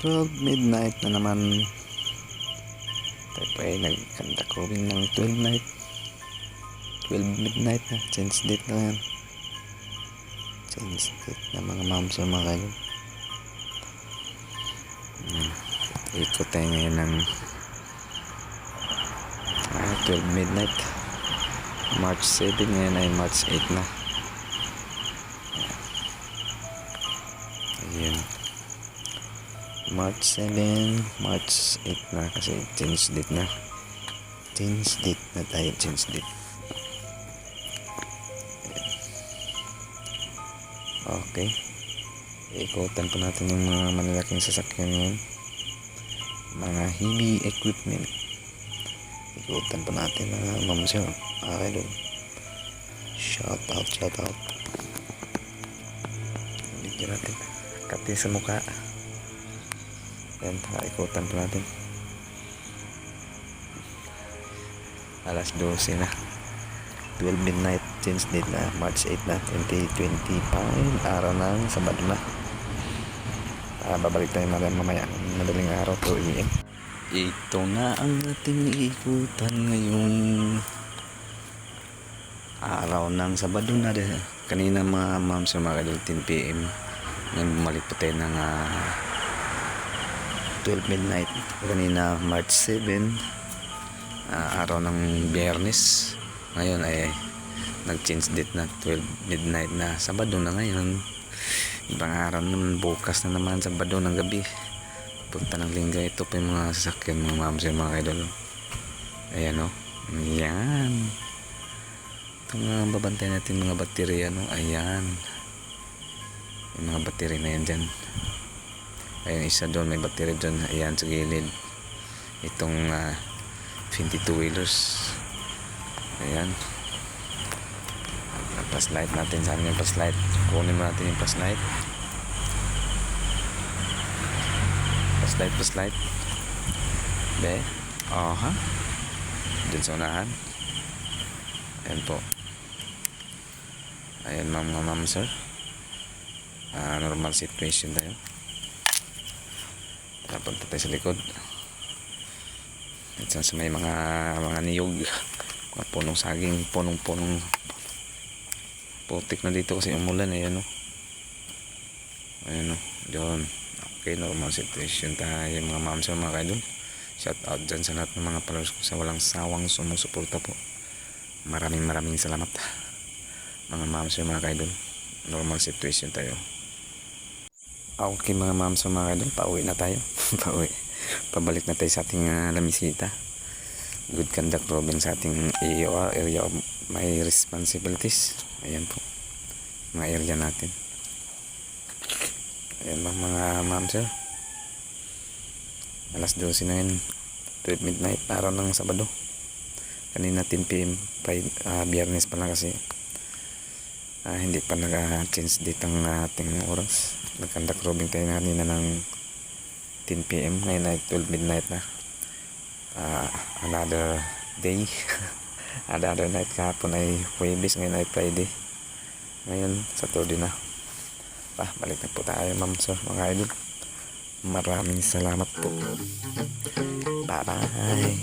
12 midnight na naman. Tayo pa ay nagkanta ko ng 12 midnight na. Change date na yan. Change date na mga moms o mga kayo. Ikot tayo ngayon ng 12 midnight. March 7 ngayon ay March 8 na. Ayan. March 7, March 8 na kasi change date na. Change date na tayo, change date. Ayan. Okay. Ikutan po natin yung mga malalaking sasakyan ngayon. Mga heavy equipment. Ikutan po natin mga mamsyo. Okay doon. Shout out. Bigyan natin. Kati sa mukha. Ayan, ikutan po natin. Alas 12 na. 12 midnight, change date na. March 8 na, 2025. Araw ng Sabado na. Babalik tayo mamaya. Madaling araw, 2 AM. Ito na ang ating ikutan ngayon. Araw ng Sabado na. Kanina mga moms na mga 10 PM. Ngayon bumalik po tayo ng 12 midnight. Kanina March 7. Araw ng Biyernes. Ngayon ay nag-change date na 12 midnight na. Sabado na ngayon. Ibang araw naman, bukas na naman Sabado ng gabi. Punta ng Lingga. Ito pa yung mga sasakyan mga moms yung mga idol. Ayan o. Ayan. Ito nga babantay natin mga baterya no. Ayan. Yung mga baterya na yan dyan. Ayan isa doon, may baterya doon. Ayan sa gilid. Itong 22 wheelers. Ayan. Flashlight natin. Saan yung flashlight? Kunin mo natin yung flashlight. Flashlight. Be. Aha. Doon sa unahan. Ayan po. Ayan mga ma'am sir. Normal situation tayo. Punta tayo sa likod. At sa may mga niyog. Mga punong saging. Punong putik na dito kasi umulan. Ayan o. Ayan o. Doon. Okay, normal situation tayo mga ma'am sir mga kaidol. Shout out dyan sa lahat ng mga followers ko sa walang sawang sumusuporta po. Maraming salamat mga ma'am sir mga kaidol. Normal situation tayo. Okay mga ma'am sir mga kaidol, pauwi na tayo. Pabalik na tayo sa ating lamisita. Good conduct Robin sa ating AOR, area of my responsibilities. Ayan po mga area natin. Ayan mga ma'am sir, alas 12 na yun, 12 midnight, araw ng Sabado. Kanina 10 PM Biyernes pa lang kasi hindi pa nag-change date ang ating oras. Nag-conduct robing tayo kanina ng 10 PM, ngayon ay 12 midnight na. Another day. Another night. Kahapon ay Huwebes, ngayon ay Friday, ngayon Saturday na. Balik na po tayo ma'am sir mga idol. Maraming salamat po. Bye bye.